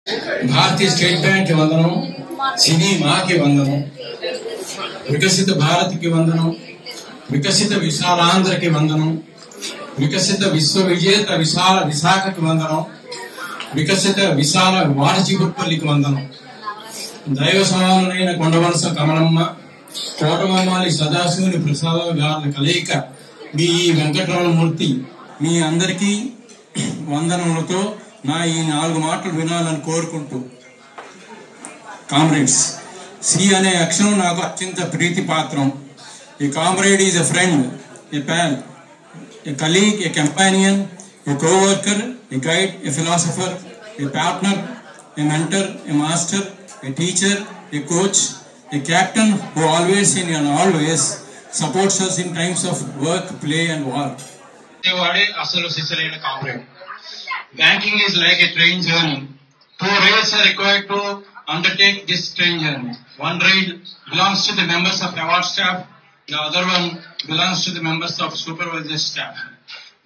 भारतीय state bank के वंदनों, सिनी माँ के वंदनों, विकसित भारत के वंदनों, विकसित विशालांध्र के वंदनों, विकसित विश्व विजेता विशाल विशाखा के वंदनों, विकसित विशाल वाणिज्यपुरपल्ली के वंदनों, दैव समानమైన కొండవలస కమలమ్మ కోటమాలి సదాశివుని ప్రసాద గారి కలయిక మీ వెంకటరమణమూర్తి మీ అందరికీ వందనములతో నా ఈ 4 మాటలు వినాలని కోరుకుంటూ కామ్రేడ్స్ సి అనే అక్షరం నాకు అత్యంత ప్రీతిపాత్రం. A comrade is a friend, a pal, a colleague, a companion, a coworker, a guide, a philosopher, a partner, a mentor, a master, a teacher, a coach, a captain who always and always supports us in times of work, play and war. Devade asalu sisalaina comrade. Banking is like a train journey. 2 rails are required to undertake this train journey. One rail belongs to the members of award staff, the other one belongs to the members of supervisory staff.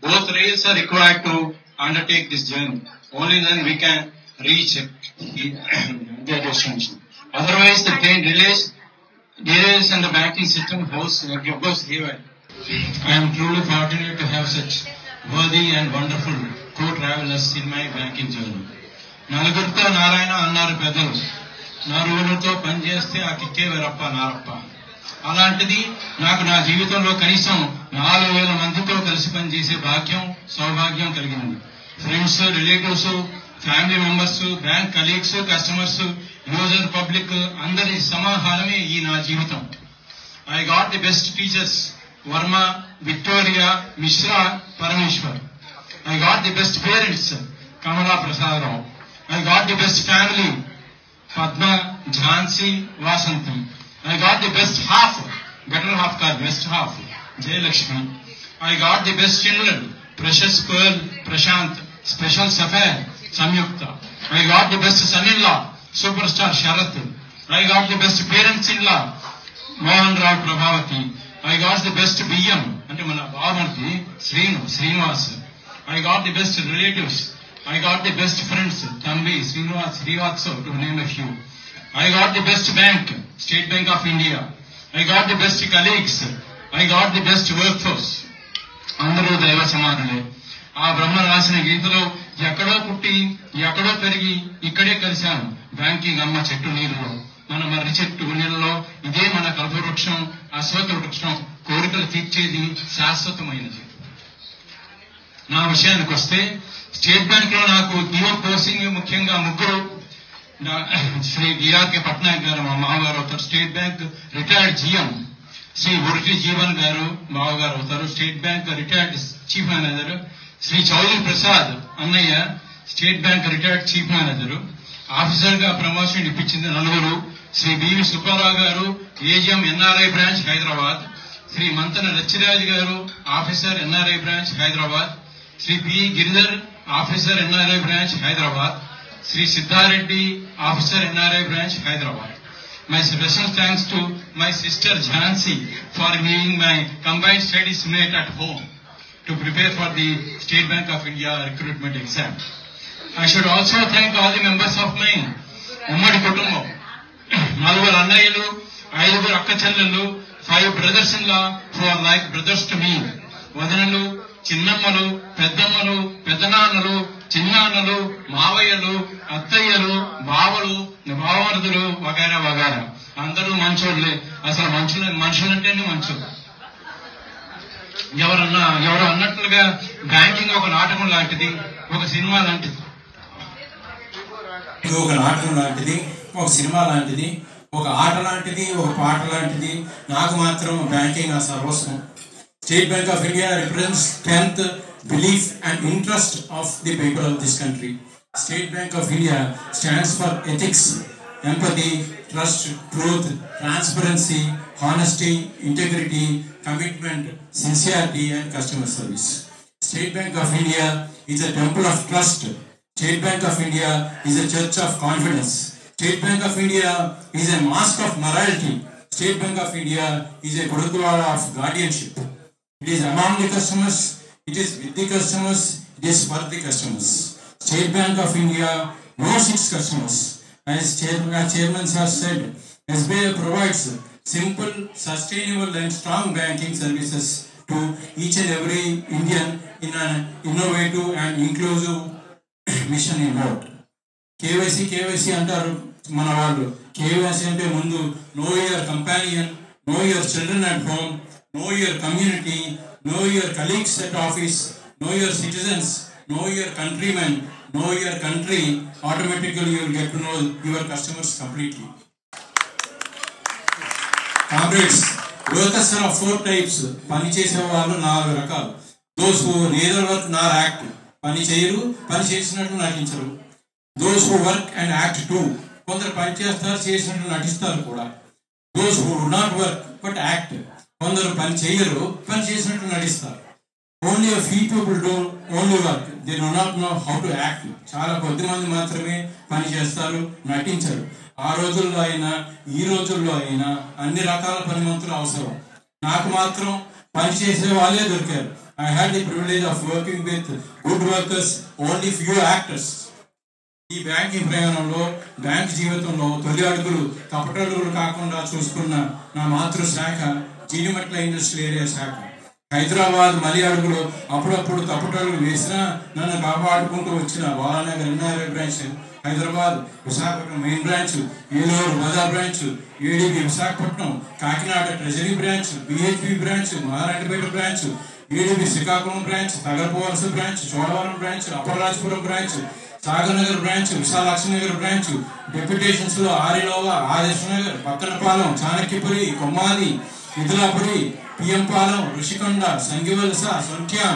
Both rails are required to undertake this journey. Only then we can reach their destination. Otherwise, the train delays and the banking system goes haywire. I am truly fortunate to have such worthy and wonderful co-travelers in my banking journey. నలుగురితో నారాయణ అన్నారు పెద్దలు, నలుగురితో పనిచేస్తే ఆ కిక్కే వేరప్ప నారప్ప. అలాంటిది నాకు నా జీవితంలో కనీసం 4000 మందితో కలిసి పనిచేసే భాగ్యం సౌభాగ్యం కలిగింది. Friends, relatives, family members, bank colleagues, customers, user, public అందరి సమాహారమే ఈ నా జీవితం. I got the best teachers, Varma, Victoria, Mishra, Parameshwar. I got the best parents, Kamala Prasadarao. I got the best family, Padma, Jhansi, Vasanthi. I got the best half, better half కాదు best half, Jayalakshmi. I got the best children, precious pearl, Prashant, special sapphire, Samyukta. I got the best son-in-law, superstar Sharath. I got the best parents-in-law, Mohan Rao Prabhavati. I got the best BM, ante mana Bhavanti, Srinivas. I got the best relatives. I got the best friends, Thambi, Srinivas, Srivatsa, to name a few. I got the best bank, State Bank of India. I got the best colleagues. I got the best workforce. Andaru daiva samanale. ఆ బ్రహ్మ రాసిన గీతలో ఎక్కడో పుట్టి ఎక్కడో పెరిగి ఇక్కడే కలిశాను. Banking అమ్మ చెట్టు నీళ్ళలో, మన మర్రి చెట్టు నీళ్ళలో. ఇదే మన కల్పవృక్షం, అశ్వత్థ వృక్షం. కోరికలు తీర్చేది, శాశ్వతమైనది. నా విషయానికి వస్తే స్టేట్ బ్యాంక్ లో నాకు టీఓ పోస్టింగ్ ముఖ్యంగా 3. శ్రీ డిఆర్కే పట్నాయక్ గారు మా మామగారు అవుతారు, State Bank retired GM. Shri Uriki Jeevan garu మామగారు అవుతారు, State Bank retired chief manager. Shri Chowdary Prasad అన్నయ్య, State Bank retired chief manager. Officer గా ప్రమోషన్ ఇప్పించింది 4. Shri BV Subbarao garu, AGM NRI branch Hyderabad. Shri Manthana Rachchiraju garu, officer NRI branch Hyderabad. Shri P Giridhar, officer NRI branch Hyderabad. Shri Siddareddy, officer NRI branch Hyderabad. My special thanks to my sister Jhansi for being my combined studies mate at home to prepare for the State Bank of India recruitment exam. I should also thank all the members of my ummadi kutumbam. 4 annayulu, 5 akka chellelu, 5 brothers-in-law who are like brothers to me. వదనలు, చిన్నమ్మలు, పెద్దమ్మలు, పెద్దనాన్నలు, చిన్నాన్నలు, మావయ్యలు, అత్తయ్యలు, బావలు, బావమరుదులు వగైరా వగైరా. అందరూ మంచోళ్ళే. అసలు మనుషులంటేనే మంచోళ్ళు. ఎవరు అన్నట్లుగా banking ఒక నాటకం లాంటిది, ఒక సినిమా లాంటిది. ఒక నాటకం లాంటిది, ఒక సినిమా లాంటిది, ఒక ఆట లాంటిది, ఒక పాట లాంటిది. నాకు మాత్రం బ్యాంకింగ్ ఆ సర్వస్వం. State Bank of India represents strength, belief and interest of the people of this country. State Bank of India stands for ethics, empathy, trust, truth, transparency, honesty, integrity, commitment, sincerity and customer service. State Bank of India is a temple of trust. State Bank of India is a church of confidence. State Bank of India is a mosque of morality. State Bank of India is a gurudwara of guardianship. It is among the customers, it is with the customers, it is for the customers. State Bank of India no 6 customers. As chairman has said, SBI provides simple, sustainable and strong banking services to each and every Indian in an innovative and inclusive mission in mode. KYC అంటారు మన వాళ్ళు. KYC అంటే ముందు know your companion, know your children at home, know your community, know your colleagues at office, know your citizens, know your countrymen, know your country. Automatically you will get to know your customers completely. Comrades, workers are of 4 types. పని చేసే వాళ్ళు 4 రకాలు. Those who neither work nor act. పని చేయరు, పని చేసినట్లు నటించరు. Those who work and act too. కొందరు పని చేస్తారు, చేసినట్లు నటిస్తారు కూడా. Those who do not work but act. కొందరు పని చేయరు, పని చేసినట్లు నటిస్తారు. Only a few people do only work. They do not know how to act. చాలా కొద్ది మంది మాత్రమే పని చేస్తారు, నటించరు. ఆ రోజుల్లో అయినా ఈ రోజుల్లో అయినా అన్ని రకాల పనిమంతులు అవసరం. నాకు మాత్రం పని చేసే వాళ్ళే దొరికారు. I had the privilege of working with good workers, only few actors. ఈ బ్యాంకింగ్ ప్రయాణంలో, బ్యాంక్ జీవితంలో తొలి అడుగులు తప్పటడుగులు కాకుండా చూసుకున్న నా మాతృశాఖ జీడిమెట్ల ఇండస్ట్రియల్ ఏరియా శాఖ. హైదరాబాద్ మలి అడుగులు అప్పుడప్పుడు తప్పటడుగులు వేసినా నన్ను కాపాడుకుంటూ వచ్చిన Balanagar NRI branch, Hyderabad Visakhapatnam main branch, Eluru Bazar branch, ADB Visakhapatnam, Kakinada treasury branch, BHP branch, Maharanipeta branch, ADB Srikakulam branch, Tagarapuvalasa branch, Chodavaram branch, Appalarajapuram branch, Sagarnagar branch, Visalakshinagar branch, deputations లో Arilova, Adeshnagar, Pakkanapalem, Chanakyapuri, Kommadi, Mithilapuri, PMPalem, Rushikonda, Sangivalasa, Sontyam,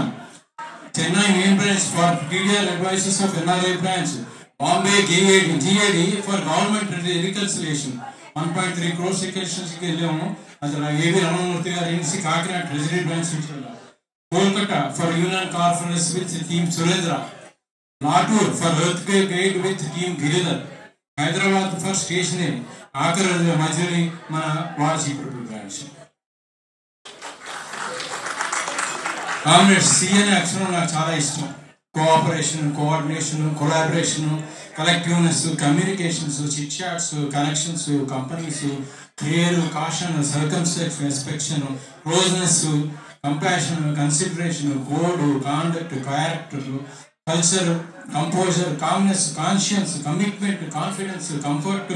Chennai main branch for TDR advisers of NRI branch, Bombay GAD for government reconciliation 1.3 crores రికన్సిలేషన్స్కి వెళ్ళాము. అసలు ఏవి రమణమూర్తి గారు NC Kakinada treasury branch నుంచి వెళ్ళాము. Kolkata for union conference with team Surendra, Latur for earthquake aid with team Giridhar, Hyderabad for stationery, ఆఖరి మధ్యని మన వాచీపురం branch. Comrades, C అనే అక్షరం నాకు చాలా ఇష్టం. Cooperation, coordination, collaboration, collectiveness, communications, chit chats, connections, companies, clear, caution, circumstance, inspection, closeness, compassion, consideration, code, conduct, character, culture, composer, calmness, conscience, commitment, confidence, comfort,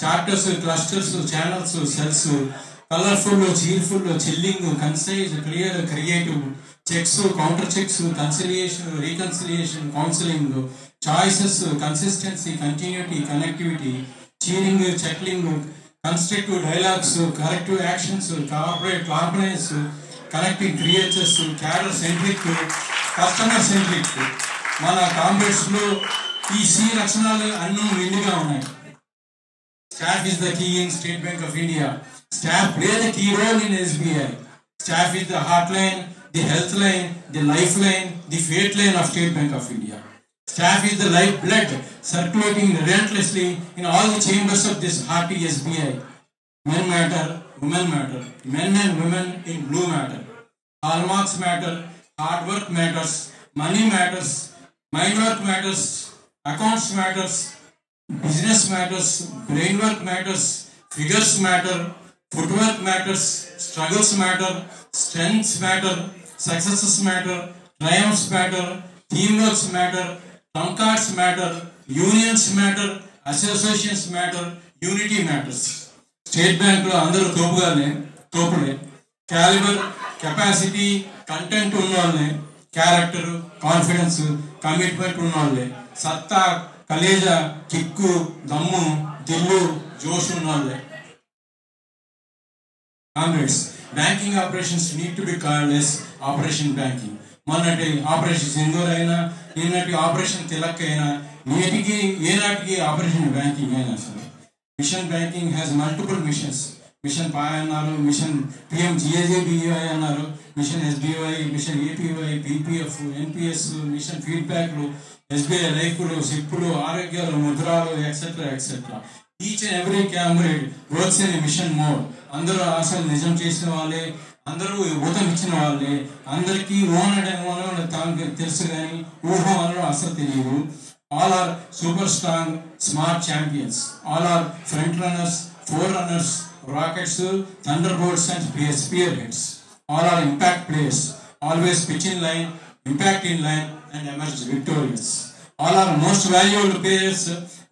charters, clusters, channels, cells, colourful, cheerful, chilling, concise, clear, creative, checks, counter checks, conciliation, reconciliation, counselling, choices, consistency, continuity, connectivity, cheering, chuckling, constructive dialogues, corrective actions, corporate compromise, connecting creatures, cadre centric, customer centric. మన కాంగ్రెస్ లో ఈ C లక్షణాలు అన్నీ విడిగా ఉన్నాయి. Staff is the key in State Bank of India. Staff play the key role in SBI. Staff is the heartline, the health line, the lifeline, the fate line of State Bank of India. Staff is the lifeblood circulating relentlessly in all the chambers of this hearty SBI. Men matter, women matter, men and women in blue matter. Hallmarks matter, hard work matters, money matters, mind work matters, accounts matters, business matters, brain work matters, figures matter, footwork matters, struggles matter, strengths matter, successes matter, triumphs matter, teamworks matter, trump cards matter, unions matter, associations matter, unity matters. State Bank lo andaru తోపులే, calibre, capacity, content ఉన్నవాళ్ళే, character, confidence, commitment ఉన్నవాళ్ళే, సత్తా, కలేజా, kick, దమ్ము, దిల్లు, జోష్ ఉన్నవాళ్ళే. Comrades, banking operations need to be called as operation banking. మొన్నటి ఆపరేషన్ సింధూర్ అయినా, నిన్నటి ఆపరేషన్ తిలక్ అయినా, నేటికి ఏనాటికి ఆపరేషన్ బ్యాంకింగ్ అయినా సరే. Mission banking has multiple missions. Mission పాయ్ అన్నారు, మిషన్ PMGAJBI అన్నారు, mission SBI, mission APY, PPF, NPS, mission ఫీడ్బ్యాక్లు, SBI లైఫ్లు, సిప్పులు, ఆరోగ్యాలు, ముద్రాలు, etcetera etcetera. Each and every comrade works in mission mode. అందరూ ఆశలు నిజం చేసిన వాళ్ళే, అందరూ ఊతం ఇచ్చిన వాళ్ళే. అందరికీ ఓన్ అనడం తెలుసు కానీ ఊహం అనడం అసలు తెలియదు. All are super strong, smart champions. All are front runners, forerunners, rockets, thunderbolts, and spearheads. All are impact players. Always pitch in line, impact in line, and emerge victorious. All are most valuable players,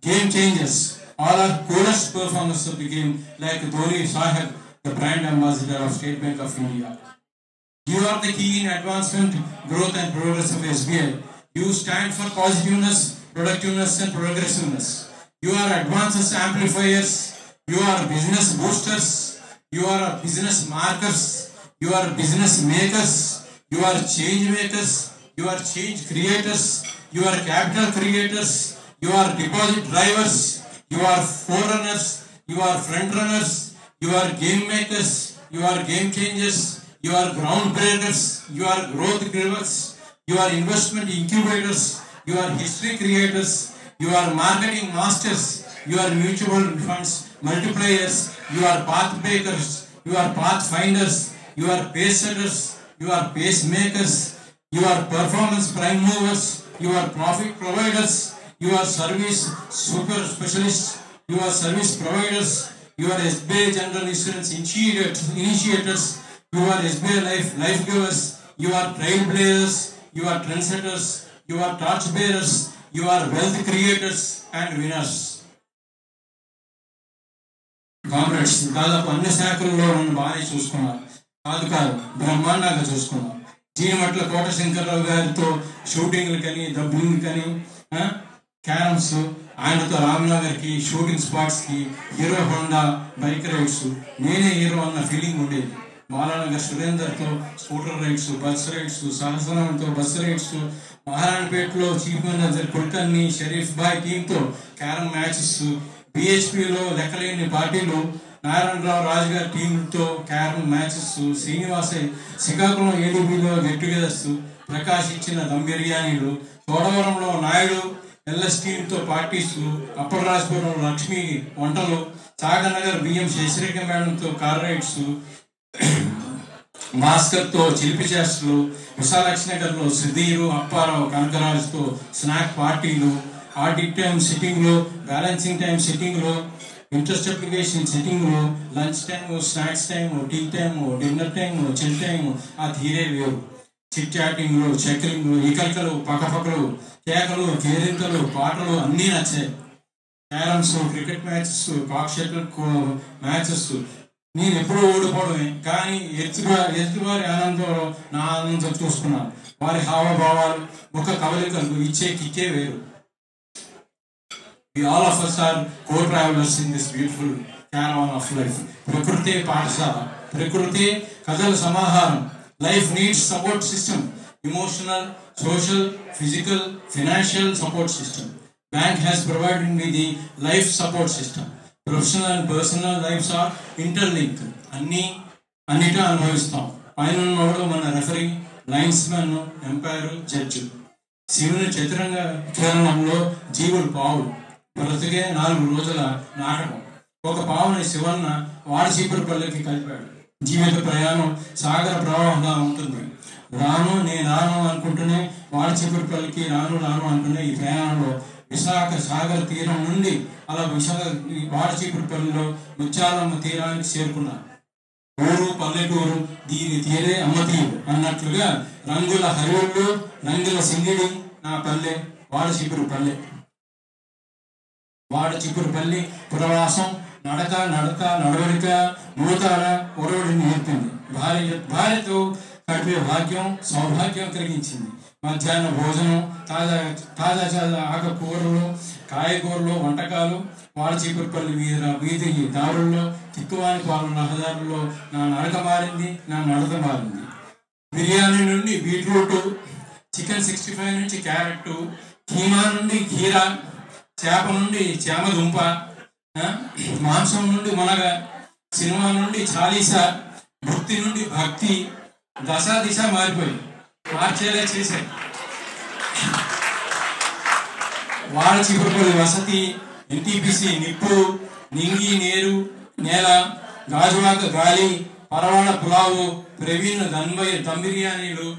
game changers. All are coolest performers of the game, like Dhoni Sahib, the brand ambassador of State Bank of India. You are the key in advancement, growth, and progress of SBI. You stand for positiveness, productiveness, and progressiveness. You are advances amplifiers. You are business boosters. You are business markers. You are business makers. You are change makers. You are change creators. You are capital creators. You are deposit drivers. You are forerunners. You are front runners. You are game makers. You are game changers. You are ground breakers. You are growth givers. You are investment incubators. You are history creators. You are marketing masters. You are mutual funds multipliers. You are path makers. You are path finders. You are pace setters. You are pace makers. You are performance prime movers. You are profit providers. You are service super specialists. You are service providers. You are SBI General Insurance initiators. You are SBI life givers. You are trailblazers. You are trendsetters. You are torch bearers. You are wealth creators and winners. Comrades దాదాపు అన్ని శాఖల్లో నన్ను బాగానే చూసుకున్నారు. కాదు బ్రహ్మాండంగా చూసుకున్నారు. జీనమట్ల కోటశంకర్రావు గారితో షూటింగ్లు కానీ డబ్బింగ్ కానీ క్యారమ్స్, ఆయనతో రామ్నగర్కి షూటింగ్ స్పాట్స్కి హీరో హోండా బైక్ రైడ్స్, నేనే హీరో అన్న ఫీలింగ్ ఉండేది. బాలానగర్ సురేందర్తో స్కూటర్ రైడ్స్, బస్ రైడ్స్, సహస్రంతో బస్ రైడ్స్, మహారాణపేటలో చీఫ్ మేనేజర్ కుల్కర్ని, షరీఫ్ బాయ్ టీంతో క్యారమ్ మ్యాచెస్, బిహెచ్పిలో లెక్కలేని పార్టీలు, నారాయణరావు రాజు గారి టీంతో క్యారమ్ మ్యాచెస్, శ్రీనివాసే శ్రీకాకుళం ఏడీబీలో గెట్ టుగెదర్స్, ప్రకాష్ ఇచ్చిన దమ్ బిర్యానీలు, చోడవరంలో నాయుడు ఎల్ఎస్ టీంతో పార్టీస్, అప్పలరాజపురం లక్ష్మి వంటలు, సాగర్నగర్ బిఎం శశిరేఖ మేడంతో కార్ రైడ్స్, భాస్కర్తో చిలిపి చేష్టలు, విశాలక్ష్మినగర్లో సుధీరు అప్పారావు కనకరాజుతో స్నాక్ పార్టీలు, ఆడిట్ టైం సిట్టింగ్లో, బ్యాలెన్సింగ్ టైం సిట్టింగ్లో, ఇంట్రెస్ట్ అప్లికేషన్ సిట్టింగ్లో, lunch time, snacks time, tea time, dinner time, chill time, ఆ తీరే వేరు. చిట్ చాటింగ్లు, చెక్కింగ్లు, ఈకలికలు, పక్కపక్కలు, కేకలు, కేరింతలు, పాటలు అన్నీ నచ్చాయి. క్యారమ్స్, క్రికెట్ మ్యాచెస్, కాక్ షటిల్ మ్యాచెస్, నేను ఎప్పుడూ ఓడిపోవడమే. కానీ ఎదుటివారి ఆనందంలో నా ఆనందం చూసుకున్నాను. వారి హావభావాలు, ముఖ కవలికలు ఇచ్చే కిక్కే వేరు. We all of us are co-travelers in this beautiful caravan of life. ప్రకృతి పాఠశాల, ప్రకృతి కథల సమాహారం. Life needs support system, emotional, social, physical, financial support system. Bank has provided me the life support system. Professional and personal lives are interlinked. అన్నిటా అనుభవిస్తాం. పైన ఉన్నవాడు మన referee, లైన్స్మెన్, umpire, judge. శివుని చతురంగ కిరణంలో జీవుడు పావులు. బ్రతికే 4 రోజుల నాటకం. ఒక పావుని శివన్న వాడి చీపురుపల్లికి కలిపాడు. జీవిత ప్రయాణం సాగర ప్రవాహంగా ఉంటుంది. నేను రాను అనుకుంటూనే వాడి చీపురుపల్లికి రాను అంటూనే ఈ ప్రయాణంలో విశాఖ సాగర్ తీరం నుండి అలా వాడి చీపురుపల్లిలో ముత్యాలమ్మ తీరానికి చేరుకున్నాను. ఊరు పల్లెటూరు దీని తీరే అమ్మ తీరు అన్నట్లుగా రంగుల హరివుళ్ళు, రంగుల సింగిడి నా పల్లె వాడి చీపురుపల్లి. వాడి చిపురుపల్లి పురవాసం, నడవడిక, నూతన ఒరవడిని నేర్పింది. భార్యతో గడిపే భాగ్యం, సౌభాగ్యం కలిగించింది. మధ్యాహ్న భోజనం, తాజా ఆకుకూరలు, కాయగూరలు, వంటకాలు. వాడి చీపురుపల్లి వీధి దారుల్లో, తిక్కువాని పాలన రహదారుల్లో నా నడక మారింది, నా నడక మారింది. బిర్యానీ నుండి బీట్రూట్, చికెన్ 65 నుంచి క్యారెట్, కీమా నుండి కీరా, చేప నుండి చేమదుంప, మాంసం నుండి మునగ, సినిమా నుండి చాలీసా, భక్తి నుండి భక్తి, దిశ మారిపోయి మార్చేలా చేశాయి. వాడి చీపురుపల్లి వసతి, ఎన్టీపీసీ నిప్పు, నింగి నేరు నేల, గాజువాక గాలి, పరవాడ పులావు, ప్రవీణ్ దమ్ బిర్యానీలు,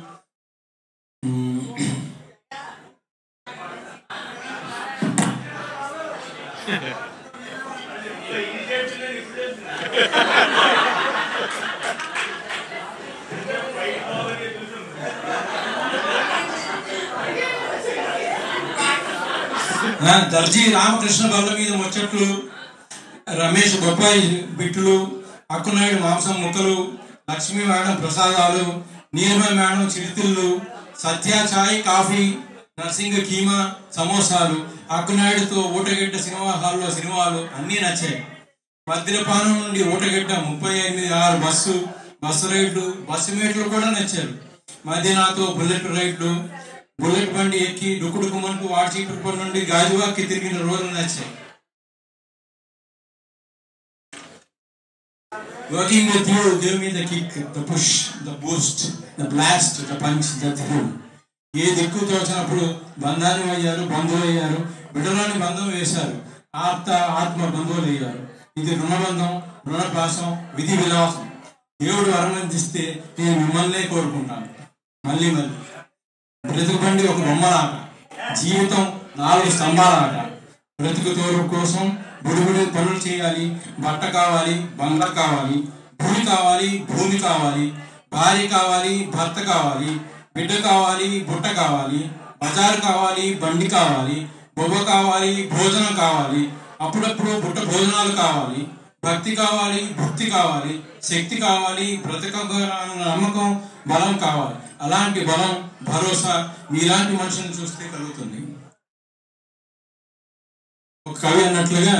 దర్జీ రామకృష్ణ బల్ల మీద ముచ్చట్లు, రమేష్ బొప్పాయి బిట్లు, అక్కునాయుడు మాంసం ముక్కలు, లక్ష్మీ మేడం ప్రసాదాలు, నీలిమ మేడం చిరుతిళ్ళు, సత్య చాయ్ కాఫీ, నర్సింగ్ కీమా సమోసాలు, అక్కునాయుడుతో ఊటగడ్డ సినిమా హాల్లో సినిమాలు అన్నీ నచ్చాయి. మద్దిరపానం నుండి ఊటగడ్డ 38/6 బస్సు రైడ్లు, బస్సు మేట్లు కూడా నచ్చారు. మదీనాతో బుల్లెట్ రైడ్లు, బుల్లెట్ బండి ఎక్కి డుకుడుకుమంటూ వాడ్చీపురం నుండి గాజువాకి తిరిగిన రోజులు నచ్చాయి. Working with you gave me the kick, the push, the boost, the blast, the punch, the thrill. ఏ దిక్కు తోచినప్పుడు బంధాన్ని అయ్యారు, బంధువులు అయ్యారు, బిడ్డలోని బంధం వేశారు, ఆత్మ బంధువులు అయ్యారు. ఇది రుణబంధం, రుణపాసం, విధి విలాసం. దేవుడు అనుమతిస్తే నేను మిమ్మల్నే కోరుకుంటాను. మళ్ళీ బ్రతుకు బండి ఒక బొమ్మలాట, జీవితం 4 స్తంభాలాట. బ్రతుకు తోరు కోసం బుడిబుడి పనులు చేయాలి. బట్ట కావాలి, బంగ్లా కావాలి, భూమి కావాలి, భూమి కావాలి, భార్య కావాలి, భర్త కావాలి, బిడ్డ కావాలి, బుట్ట కావాలి, బజారు కావాలి, బండి కావాలి, బొబ్బ కావాలి, భోజనం కావాలి, అప్పుడప్పుడు బుట్ట భోజనాలు కావాలి, భక్తి కావాలి, భక్తి కావాలి, శక్తి కావాలి, బ్రతక నమ్మకం, బలం కావాలి. అలాంటి బలం, భరోసా మీలాంటి మనుషులను చూస్తే కలుగుతుంది. ఒక కవి అన్నట్లుగా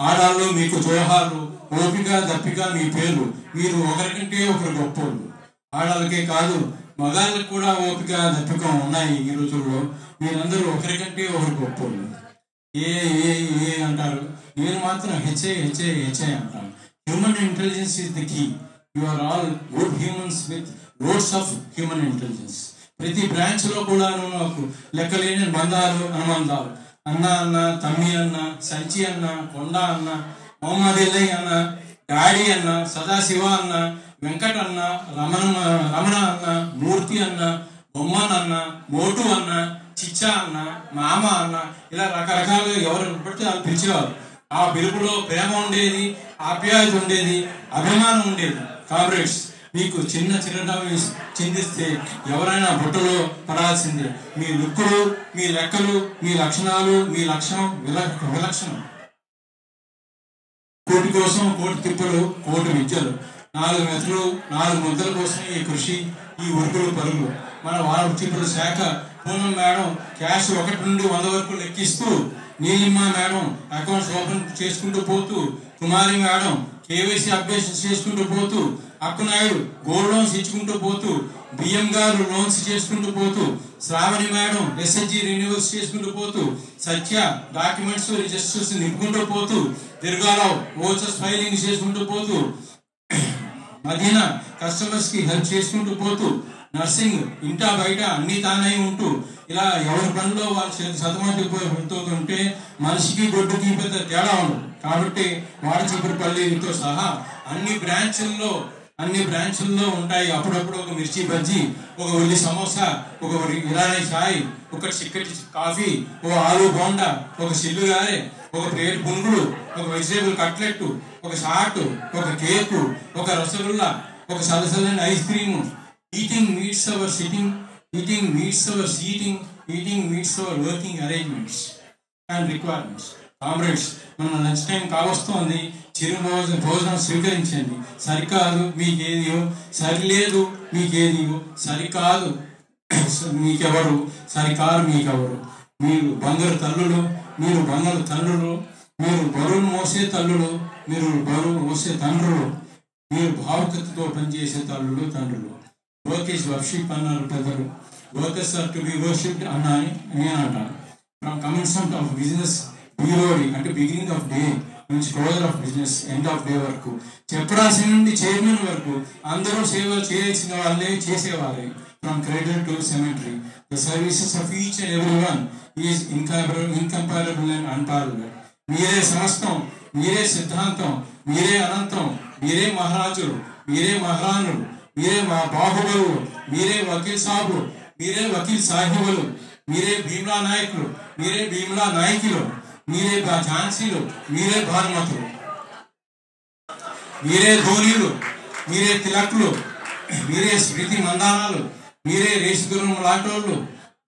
ఆడాళ్ళు మీకు జోహార్లు, ఓపిక దప్పిక మీ పేర్లు. మీరు ఒకరికంటే ఒకరు గొప్పోళ్ళు. ఆడాళ్ళకే కాదు మగాళ్ళకి కూడా ఓపిక దప్పిక ఉన్నాయి ఈ రోజుల్లో. మీరందరూ ఒకరికంటే ఒకరు గొప్పోళ్ళు. ఏ ఏ ఏ అంటారు, నేను మాత్రం హెచ్ఐ అంటాను. Human intelligence is the key. You are all good humans with roads of human intelligence. ప్రతి బ్రాంచ్ లో కూడా నాకు లెక్కలేని బంధాలు, అనుబంధాలు. అన్న, తమ్మి అన్న, సంచి అన్న, కొండ అన్న, మొహమ్మద్ ఎల్లయ్య అన్న, డాడీ అన్న, సదాశివ అన్న, వెంకట అన్న, రమణ అన్న, మూర్తి అన్న, బొమ్మన్ అన్న, మోటు అన్న, చిచ్చా అన్న, మామ అన్న, ఇలా రకరకాలుగా ఎవరు పడితే వాళ్ళు పిలిచేవారు. ఆ పిలుపులో ప్రేమ ఉండేది, ఆప్యాయత ఉండేది, అభిమానం ఉండేది. కామ్రేడ్స్, మీకు చిన్న చిరునవ్వు చిందిస్తే ఎవరైనా బుట్టలో పడాల్సిందే. మీ లుక్కులు, మీ లెక్కలు, మీ లక్షణాలు, మీ లక్ష్యం విలక్షణం. కోటి కోసం కోటి తిప్పలు, కోటి విద్యలు, 4 మెతులు 4 ముద్దల కోసం ఈ కృషి, ఈ ఉరుకులు పరుగులు. మన వారచిపుల శాఖ పూనం మేడం క్యాష్ 1 నుండి 100 వరకు లెక్కిస్తూ, నీలిమ మేడం అకౌంట్స్ ఓపెన్ చేసుకుంటూ పోతూ, కుమారి మేడం కేవైసీ అప్డేషన్ చేసుకుంటూ పోతూ, అక్కునాయుడు గోల్డ్ లోన్స్ ఇచ్చుకుంటూ పోతూ, బియ్యం గారు లోన్స్ చేసుకుంటూ పోతూ, శ్రావణి మేడం ఎస్హెచ్జి రెన్యూవల్స్ చేసుకుంటూ పోతూ, సత్య డాక్యుమెంట్స్ రిజిస్టర్స్ నింపుకుంటూ పోతూ, దుర్గారావు ఓచర్స్ ఫైలింగ్ చేసుకుంటూ పోతూ, మదీనా కస్టమర్స్ కి హెల్ప్ చేసుకుంటూ పోతూ, నర్సింగ్ ఇంటా బయట అన్ని తానై ఉంటూ, ఇలా ఎవరి పనిలో వాళ్ళు సతమతమైపోతుంటే మనిషికి గొడ్డుకి పెద్ద తేడా ఉండదు. కాబట్టి వాడచీపురపల్లితో సహా అన్ని బ్రాంచుల్లో ఉంటాయి. అప్పుడప్పుడు ఒక మిర్చి బజ్జీ, ఒక ఉల్లి సమోసా, ఒక ఇరానీ చాయ్, ఒక చిక్కటి కాఫీ, ఒక ఆలు బోండా, ఒక సిల్లు గారె, ఒక ప్లేట్ పునుగులు, ఒక వెజిటేబుల్ కట్లెట్, ఒక చాట్, ఒక కేకు, ఒక రసగుల్లా, ఒక సలసలని ice cream. Eating meets our sitting, eating meets our seating, eating meets our working arrangements and requirements. Comrades, మన లంచ్ టైం కావస్తోంది. భోజనం స్వీకరించండి. సరికాదు మీకేదియో, సరిలేదు మీకేదియో, సరికాదు మీకెవరు, సరికారు మీకెవరు. మీరు బంగారు తల్లులు, మీరు బంగారు తండ్రులు, మీరు బరువును మోసే తల్లులు, మీరు బరువు మోసే తండ్రులు, మీరు భావుకతతో పనిచేసే తల్లులు తండ్రులు. వర్క్ ఈజ్ వర్షిప్ అన్నారు పెద్దలు. Workers are to be worshipped అన్నాని నేను అంటాను. ఫ్రమ్ కమెన్స్మెంట్ ఆఫ్ బిజినెస్ బ్యూరోడి అంటే బిగినింగ్ ఆఫ్ డే నుంచి closure of business end of day వరకు, చెప్పరాసి నుండి చైర్మన్ వరకు అందరూ సేవ చేయాల్సిన వాళ్ళే, చేసేవారే. From credit to cemetery, the services of each and every one is incomparable and unparable. మీరే సమస్తం, మీరే సిద్ధాంతం, మీరే అనంతం, మీరే మహారాజులు, మీరే మహారాణులు, మీరే మా బాహుబలు, మీరే వకీల్ సాబు, మీరే వకీల్ సాహిబులు, మీరే భీమ్లా నాయకులు, మీరే భీమ్లా నాయకులు, మీరే ఝాన్సీలు, మీరే భానుమతులు, మీరే ధోనీలు, మీరే తిలక్లు, మీరే స్మృతి మందానాలు, మీరే రేసు గుర్రం లాంటోళ్ళు.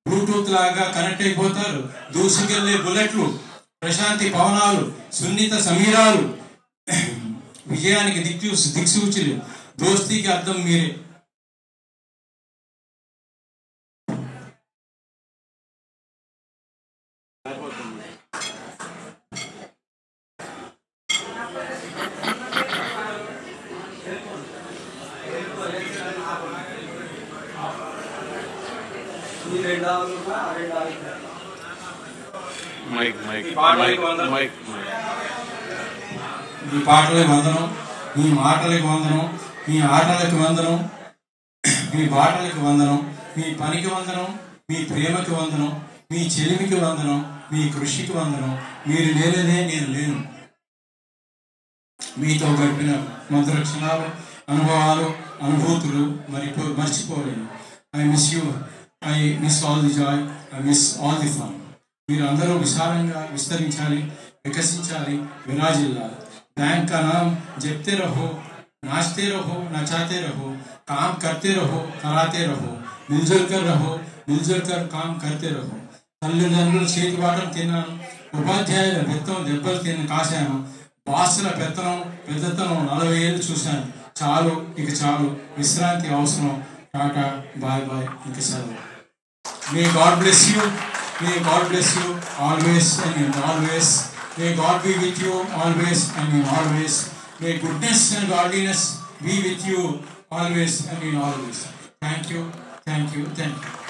బ్లూటూత్ లాగా కనెక్ట్ అయిపోతారు. దూసుకెళ్లే బుల్లెట్లు, ప్రశాంతి పవనాలు, సున్నిత సమీరాలు, విజయానికి దిక్సూచులు, దోస్తీకి అర్థం మీరే. మీ పాటలకు వందనం, మీ మాటలకు వందనం, మీ ఆటలకు వందనం, మీ బాటలకు వందనం, మీ పనికి వందనం, మీ ప్రేమకి వందనం, మీ చెలిమికి వందనం, మీ కృషికి వందనం. మీరు లేనిదే నేను లేను. మీతో గడిపిన మధుర క్షణాలు, అనుభవాలు, అనుభూతులు మర్చిపోలేను. I miss you, I miss all the Joy, I miss all the fun. మీరు అందరూ విశాలంగా విస్తరించాలి, వికసించాలి, విరాజిల్లాలి. बैंक का नाम जपते रहो, नाचते रहो, नचाते रहो, काम करते रहो, कराते रहो, मिलजुल कर रहो, मिलजुल कर काम करते रहो. తల్లిదండ్రులు చేతి వాటం తిన్నాను, ఉపాధ్యాయుల బెత్తం దెబ్బలు కాశాను, బాసుల పెద్దతనం 40 ఏళ్ళు చూశాను. చాలు, ఇక చాలు, విశ్రాంతి అవసరం. టాటా, బాయ్ బాయ్, ఇక సెలవు. May God bless you, may God bless you always and always. May God be with you always and always. May goodness and godliness be with you always and always. Thank you, thank you, thank you.